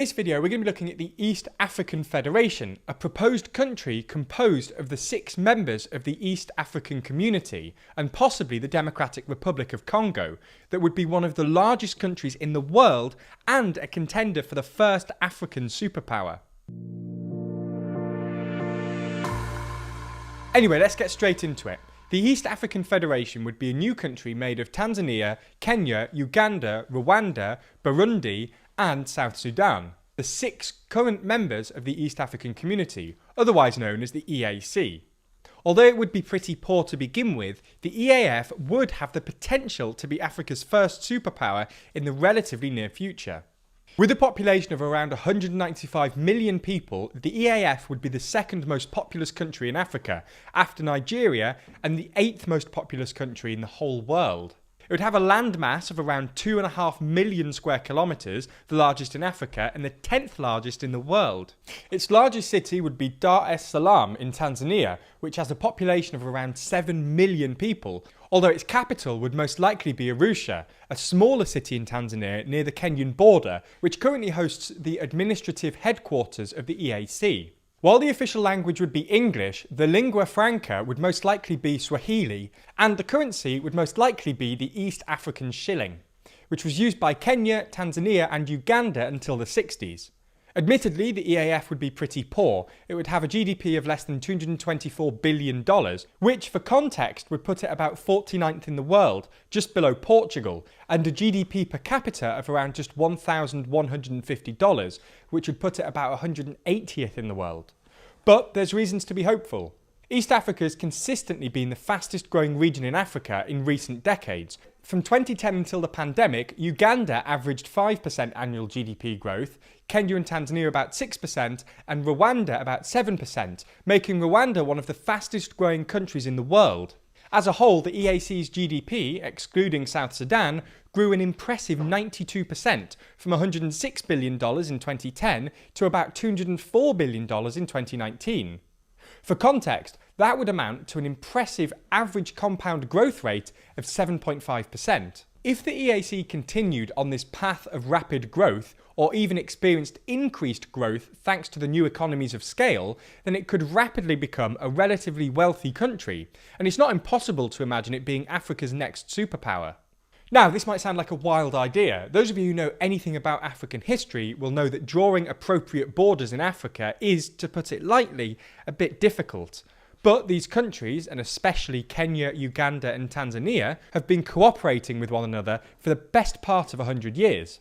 In this video, we're going to be looking at the East African Federation, a proposed country composed of the 6 members of the East African Community and possibly the Democratic Republic of Congo, that would be one of the largest countries in the world and a contender for the first African superpower. Anyway, let's get straight into it. The East African Federation would be a new country made of Tanzania, Kenya, Uganda, Rwanda, Burundi, and South Sudan, the 6 current members of the East African Community, otherwise known as the EAC. Although it would be pretty poor to begin with, the EAF would have the potential to be Africa's first superpower in the relatively near future. With a population of around 195 million people, the EAF would be the second most populous country in Africa, after Nigeria, and the 8th most populous country in the whole world. It would have a landmass of around 2.5 million square kilometres, the largest in Africa and the 10th largest in the world. Its largest city would be Dar es Salaam in Tanzania, which has a population of around 7 million people, although its capital would most likely be Arusha, a smaller city in Tanzania near the Kenyan border, which currently hosts the administrative headquarters of the EAC. While the official language would be English, the lingua franca would most likely be Swahili, and the currency would most likely be the East African shilling, which was used by Kenya, Tanzania and Uganda until the 60s. Admittedly, the EAF would be pretty poor. It would have a GDP of less than $224 billion, which for context would put it about 49th in the world, just below Portugal, and a GDP per capita of around just $1,150, which would put it about 180th in the world. But there's reasons to be hopeful. East Africa has consistently been the fastest growing region in Africa in recent decades. From 2010 until the pandemic, Uganda averaged 5% annual GDP growth, Kenya and Tanzania about 6%, and Rwanda about 7%, making Rwanda one of the fastest growing countries in the world. As a whole, the EAC's GDP, excluding South Sudan, grew an impressive 92%, from $106 billion in 2010 to about $204 billion in 2019. For context, that would amount to an impressive average compound growth rate of 7.5%. If the EAC continued on this path of rapid growth, or even experienced increased growth thanks to the new economies of scale, then it could rapidly become a relatively wealthy country, and it's not impossible to imagine it being Africa's next superpower. Now, this might sound like a wild idea. Those of you who know anything about African history will know that drawing appropriate borders in Africa is, to put it lightly, a bit difficult. But these countries, and especially Kenya, Uganda and Tanzania, have been cooperating with one another for the best part of 100 years.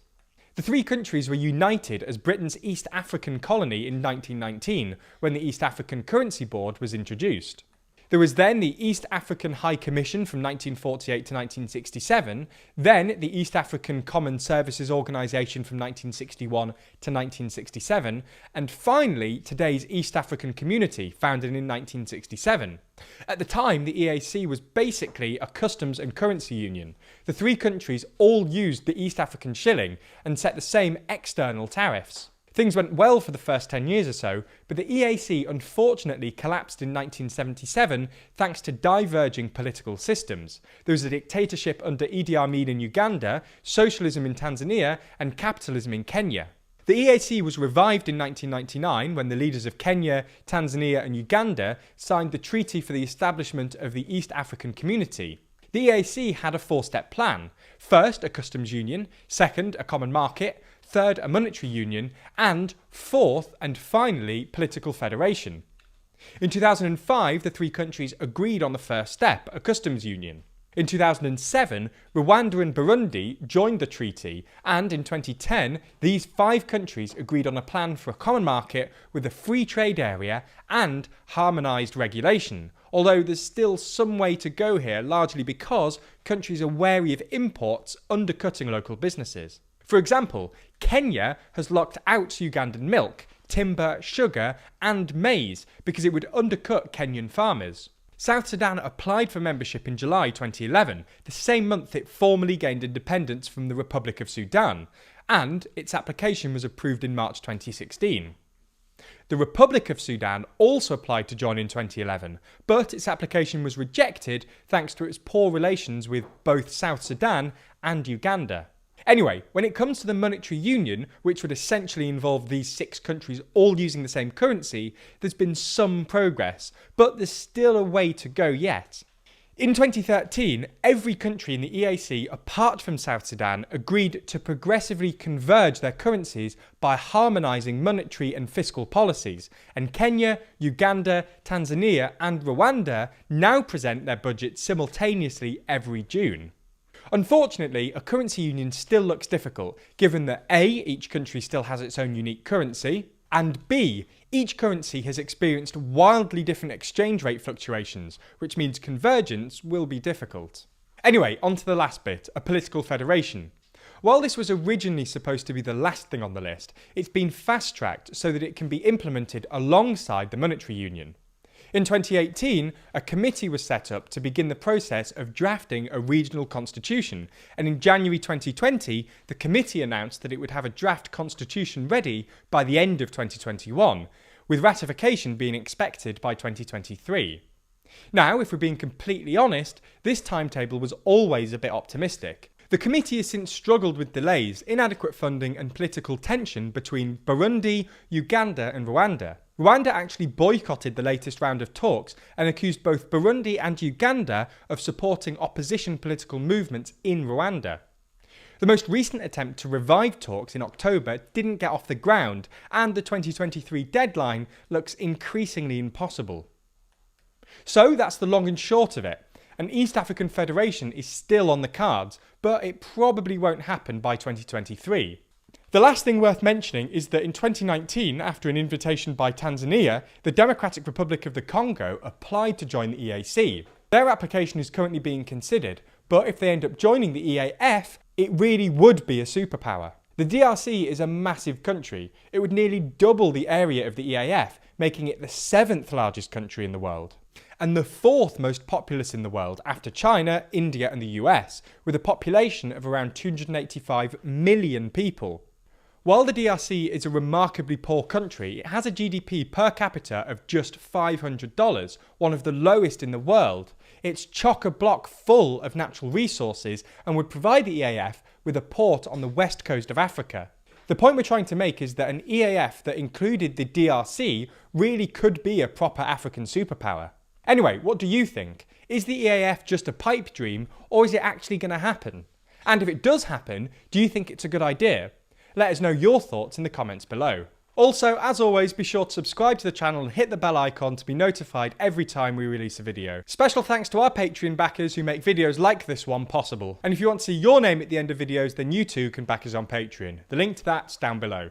The 3 countries were united as Britain's East African colony in 1919, when the East African Currency Board was introduced. There was then the East African High Commission from 1948 to 1967, then the East African Common Services Organisation from 1961 to 1967, and finally today's East African Community, founded in 1967. At the time, the EAC was basically a customs and currency union. The 3 countries all used the East African shilling and set the same external tariffs. Things went well for the first 10 years or so, but the EAC unfortunately collapsed in 1977 thanks to diverging political systems. There was a dictatorship under Idi Amin in Uganda, socialism in Tanzania, and capitalism in Kenya. The EAC was revived in 1999 when the leaders of Kenya, Tanzania and Uganda signed the Treaty for the Establishment of the East African Community. The EAC had a 4-step plan. First, a customs union. Second, a common market. Third, a monetary union. And fourth, and finally, political federation. In 2005, the 3 countries agreed on the first step, a customs union. In 2007, Rwanda and Burundi joined the treaty, and in 2010, these 5 countries agreed on a plan for a common market with a free trade area and harmonised regulation, although there's still some way to go here, largely because countries are wary of imports undercutting local businesses. For example, Kenya has locked out Ugandan milk, timber, sugar and maize because it would undercut Kenyan farmers. South Sudan applied for membership in July 2011, the same month it formally gained independence from the Republic of Sudan, and its application was approved in March 2016. The Republic of Sudan also applied to join in 2011, but its application was rejected thanks to its poor relations with both South Sudan and Uganda. Anyway, when it comes to the monetary union, which would essentially involve these 6 countries all using the same currency, there's been some progress, but there's still a way to go yet. In 2013, every country in the EAC, apart from South Sudan, agreed to progressively converge their currencies by harmonising monetary and fiscal policies, and Kenya, Uganda, Tanzania and Rwanda now present their budgets simultaneously every June. Unfortunately, a currency union still looks difficult, given that A, each country still has its own unique currency, and B, each currency has experienced wildly different exchange rate fluctuations, which means convergence will be difficult. Anyway, on to the last bit, a political federation. While this was originally supposed to be the last thing on the list, it's been fast-tracked so that it can be implemented alongside the monetary union. In 2018, a committee was set up to begin the process of drafting a regional constitution, and in January 2020, the committee announced that it would have a draft constitution ready by the end of 2021, with ratification being expected by 2023. Now, if we're being completely honest, this timetable was always a bit optimistic. The committee has since struggled with delays, inadequate funding and political tension between Burundi, Uganda and Rwanda. Rwanda actually boycotted the latest round of talks and accused both Burundi and Uganda of supporting opposition political movements in Rwanda. The most recent attempt to revive talks in October didn't get off the ground, and the 2023 deadline looks increasingly impossible. So that's the long and short of it. An East African Federation is still on the cards, but it probably won't happen by 2023. The last thing worth mentioning is that in 2019, after an invitation by Tanzania, the Democratic Republic of the Congo applied to join the EAC. Their application is currently being considered, but if they end up joining the EAF, it really would be a superpower. The DRC is a massive country. It would nearly double the area of the EAF, making it the 7th largest country in the world, and the 4th most populous in the world after China, India and the US, with a population of around 285 million people. While the DRC is a remarkably poor country, it has a GDP per capita of just $500, one of the lowest in the world. It's chock-a-block full of natural resources and would provide the EAF with a port on the west coast of Africa. The point we're trying to make is that an EAF that included the DRC really could be a proper African superpower. Anyway, what do you think? Is the EAF just a pipe dream, or is it actually going to happen? And if it does happen, do you think it's a good idea? Let us know your thoughts in the comments below. Also, as always, be sure to subscribe to the channel and hit the bell icon to be notified every time we release a video. Special thanks to our Patreon backers who make videos like this one possible. And if you want to see your name at the end of videos, then you too can back us on Patreon. The link to that's down below.